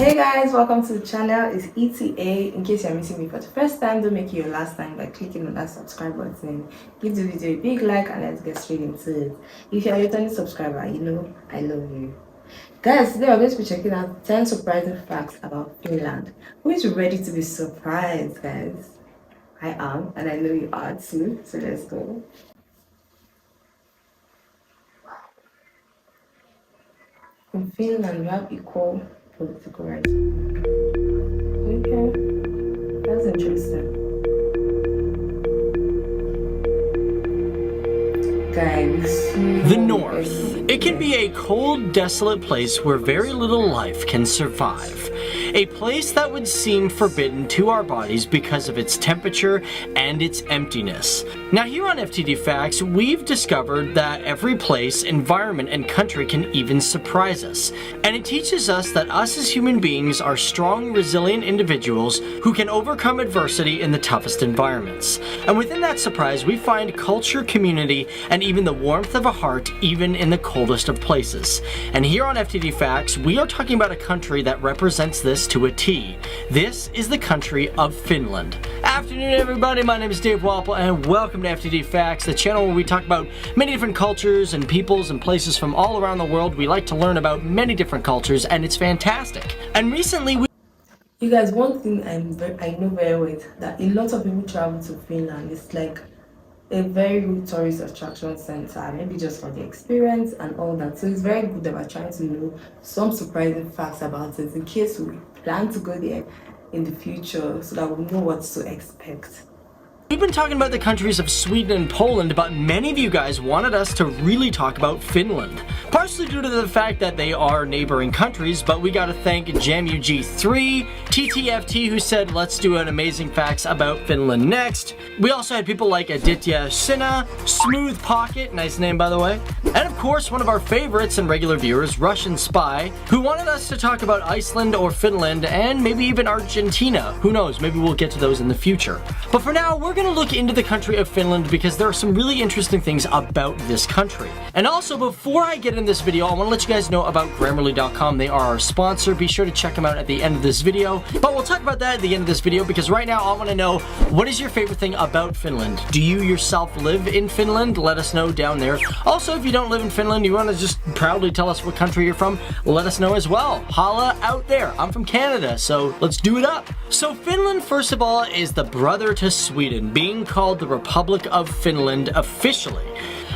Hey guys, welcome to the channel. It's ETA. In case you're missing me for the first time, don't make it your last time by clicking on that subscribe button. Give the video a big like and let's get straight into it. If you're a returning subscriber, you know I love you. Guys, today we're going to be checking out 10 surprising facts about Finland. Who is ready to be surprised, guys? I am, and I know you are too, so let's go. In Finland, we have equal political rights. Okay, that's interesting. Guys, the North. It can be a cold, desolate place where very little life can survive. A place that would seem forbidden to our bodies because of its temperature and its emptiness. Now here on FTD Facts, we've discovered that every place, environment, and country can even surprise us. And it teaches us that us as human beings are strong, resilient individuals who can overcome adversity in the toughest environments. And within that surprise, we find culture, community, and even the warmth of a heart, even in the coldest of places. And here on FTD Facts, we are talking about a country that represents this to a T. This is the country of Finland. Afternoon, everybody. My name is Dave Walpole, and welcome to FTD Facts, the channel where we talk about many different cultures and peoples and places from all around the world. We like to learn about many different cultures, and it's fantastic. And recently, you guys, one thing I know very well is that a lot of people travel to Finland. It's like a very good tourist attraction center, maybe just for the experience and all that. So it's very good that we're trying to know some surprising facts about it in case we plan to go there in the future, so that we know what to expect. We've been talking about the countries of Sweden and Poland, but many of you guys wanted us to really talk about Finland. Partially due to the fact that they are neighboring countries, but we gotta thank JamUG3, TTFT, who said let's do an amazing facts about Finland next. We also had people like Aditya Sinha, Smooth Pocket, nice name by the way, and of course one of our favorites and regular viewers, Russian Spy, who wanted us to talk about Iceland or Finland and maybe even Argentina. Who knows, maybe we'll get to those in the future. But for now, we're going to look into the country of Finland because there are some really interesting things about this country. And also, before I get in this video, I want to let you guys know about Grammarly.com. They are our sponsor. Be sure to check them out at the end of this video. But we'll talk about that at the end of this video because right now I want to know, what is your favorite thing about Finland? Do you yourself live in Finland? Let us know down there. Also, if you don't live in Finland, you want to just proudly tell us what country you're from, let us know as well. Holla out there. I'm from Canada, so let's do it up. So Finland, first of all, is the brother to Sweden, being called the Republic of Finland officially.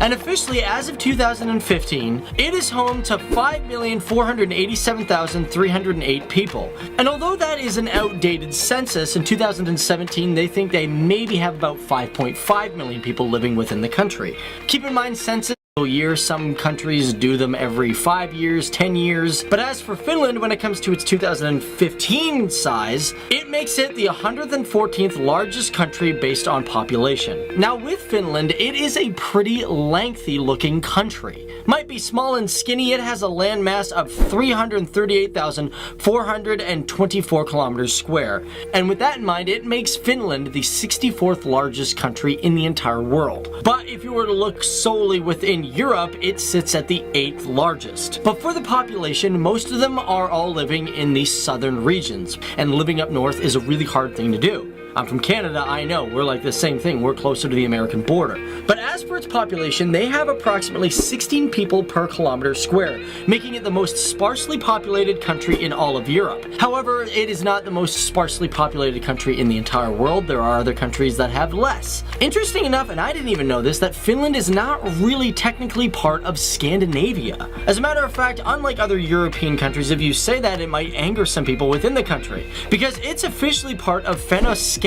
And officially, as of 2015, it is home to 5,487,308 people. And although that is an outdated census, in 2017 they think they maybe have about 5.5 million people living within the country. Keep in mind, census years, some countries do them every 5 years, 10 years, but as for Finland, when it comes to its 2015 size, it makes it the 114th largest country based on population. Now with Finland, it is a pretty lengthy looking country. Might be small and skinny, it has a landmass of 338,424 kilometers square, and with that in mind, it makes Finland the 64th largest country in the entire world. But if you were to look solely within Europe, it sits at the 8th largest. But for the population, most of them are all living in the southern regions, and living up north is a really hard thing to do. I'm from Canada, I know, we're like the same thing, we're closer to the American border. But as for its population, they have approximately 16 people per kilometer square, making it the most sparsely populated country in all of Europe. However, it is not the most sparsely populated country in the entire world. There are other countries that have less. Interesting enough, and I didn't even know this, that Finland is not really technically part of Scandinavia. As a matter of fact, unlike other European countries, if you say that, it might anger some people within the country, because it's officially part of Fennoscandia.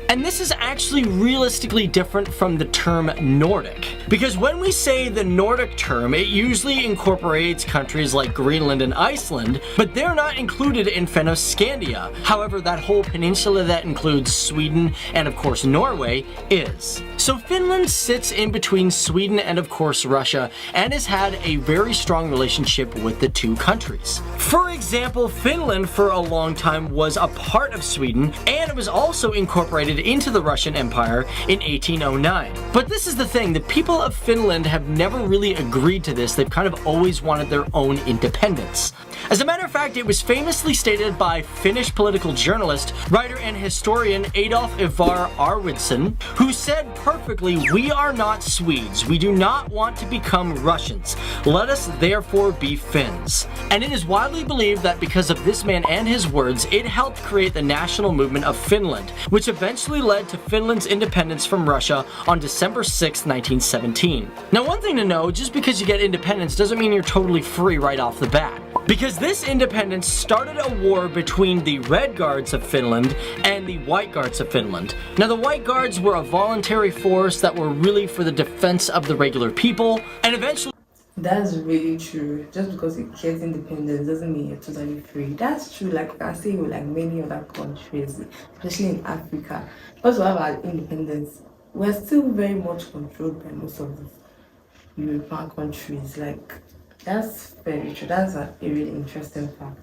And this is actually realistically different from the term Nordic, because when we say the Nordic term, it usually incorporates countries like Greenland and Iceland, but they're not included in Fennoscandia. However, that whole peninsula that includes Sweden and of course Norway is. So Finland sits in between Sweden and of course Russia, and has had a very strong relationship with the two countries. For example, Finland for a long time was a part of Sweden, and it was also also incorporated into the Russian Empire in 1809. But this is the thing, the people of Finland have never really agreed to this. They've kind of always wanted their own independence. As a matter of fact, it was famously stated by Finnish political journalist, writer, and historian Adolf Ivar Arvidsson, who said perfectly, "We are not Swedes. We do not want to become Russians. Let us therefore be Finns." And it is widely believed that because of this man and his words, it helped create the national movement of Finland, which eventually led to Finland's independence from Russia on December 6, 1917. Now, one thing to know, just because you get independence doesn't mean you're totally free right off the bat. Because this independence started a war between the Red Guards of Finland and the White Guards of Finland. Now, the White Guards were a voluntary force that were really for the defense of the regular people, and eventually... That's really true. Just because you get independence doesn't mean you're totally free. That's true, like I say with like many other countries, especially in Africa. Because we have our independence, we're still very much controlled by most of the European countries. Like, that's very true. That's a really interesting fact.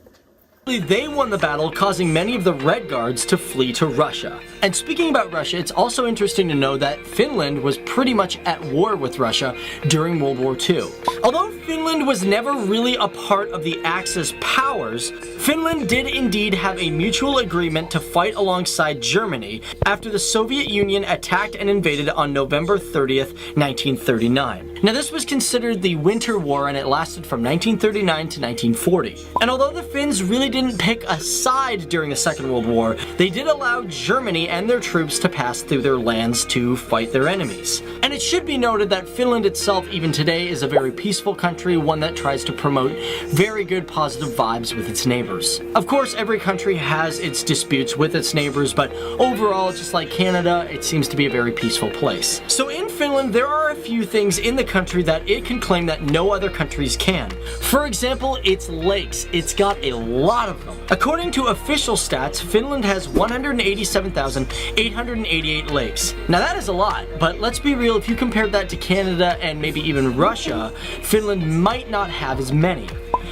They won the battle, causing many of the Red Guards to flee to Russia. And speaking about Russia, it's also interesting to know that Finland was pretty much at war with Russia during World War II. Although Finland was never really a part of the Axis powers, Finland did indeed have a mutual agreement to fight alongside Germany after the Soviet Union attacked and invaded on November 30th, 1939. Now, this was considered the Winter War, and it lasted from 1939 to 1940. And although the Finns really didn't pick a side during the Second World War, they did allow Germany and their troops to pass through their lands to fight their enemies. And it should be noted that Finland itself, even today, is a very peaceful country, one that tries to promote very good positive vibes with its neighbors. Of course, every country has its disputes with its neighbors, but overall, just like Canada, it seems to be a very peaceful place. So in Finland, there are a few things in the country that it can claim that no other countries can. For example, its lakes. It's got a lot of them. According to official stats, Finland has 187,888 lakes. Now that is a lot, but let's be real, if you compare that to Canada and maybe even Russia, Finland might not have as many.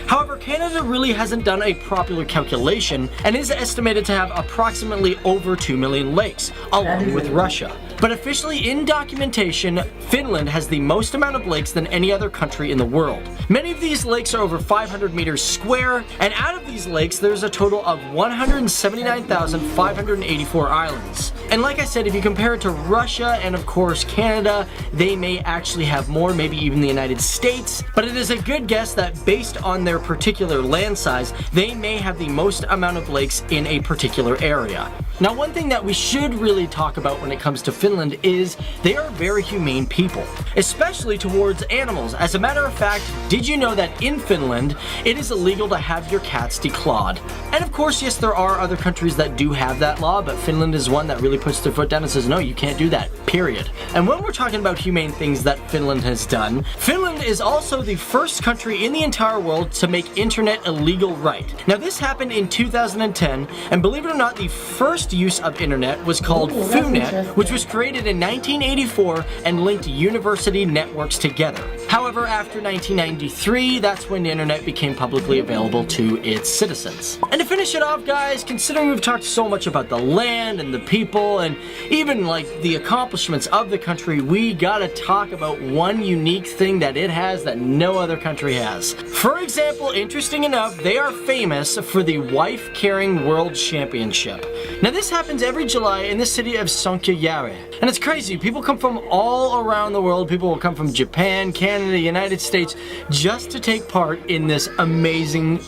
However, Canada really hasn't done a popular calculation and is estimated to have approximately over 2 million lakes, along with Russia. But officially in documentation, Finland has the most amount of lakes than any other country in the world. Many of these lakes are over 500 meters square, and out of these lakes, there's a total of 179,584 islands. And like I said, if you compare it to Russia and of course Canada, they may actually have more, maybe even the United States, but it is a good guess that based on their particular land size, they may have the most amount of lakes in a particular area. Now, one thing that we should really talk about when it comes to Finland is they are very humane people, especially towards animals. As a matter of fact, did you know that in Finland, it is illegal to have your cats declawed? And of course, yes, there are other countries that do have that law, but Finland is one that really puts their foot down and says, no, you can't do that, period. And when we're talking about humane things that Finland has done, Finland is also the first country in the entire world to make internet illegal right. Now, this happened in 2010, and believe it or not, the first use of internet was called FUNet, which was created in 1984 and linked university networks together. However, after 1993, that's when the internet became publicly available to its citizens. And to finish it off, guys, considering we've talked so much about the land and the people and even like the accomplishments of the country, we gotta talk about one unique thing that it has that no other country has. For example, interesting enough, they are famous for the Wife Carrying World Championship. Now, this happens every July in the city of Sonkajärvi. And it's crazy, people come from all around the world, people will come from Japan, Canada, United States, just to take part in this amazing,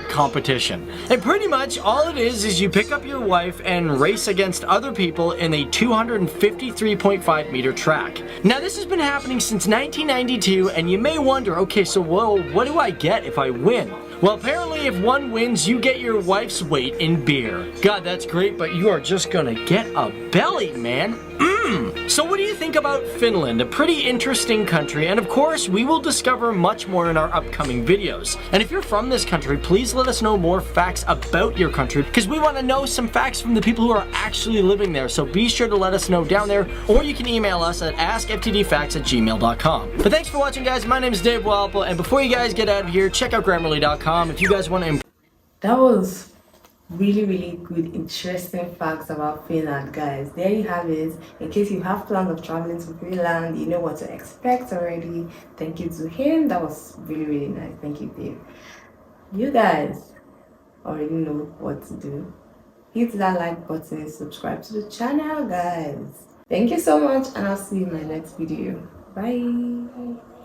competition. And pretty much all it is you pick up your wife and race against other people in a 253.5 meter track. Now, this has been happening since 1992, and you may wonder, okay, so what do I get if I win? Well, apparently if one wins, you get your wife's weight in beer. God, that's great, but you are just gonna get a belly, man. So what do you think about Finland? A pretty interesting country, and of course, we will discover much more in our upcoming videos. And if you're from this country, please let us know more facts about your country, because we want to know some facts from the people who are actually living there. So be sure to let us know down there, or you can email us at askftdfacts@gmail.com. But thanks for watching, guys. My name is Dave Walpole, and before you guys get out of here, check out Grammarly.com if you guys want to... That was really good interesting facts about Finland, guys. There you have it. In case you have plans of traveling to Finland, you know what to expect already. Thank you to him. That was really nice. Thank you, babe. You guys already know what to do. Hit that like button, subscribe to the channel, guys. Thank you so much, and I'll see you in my next video. Bye.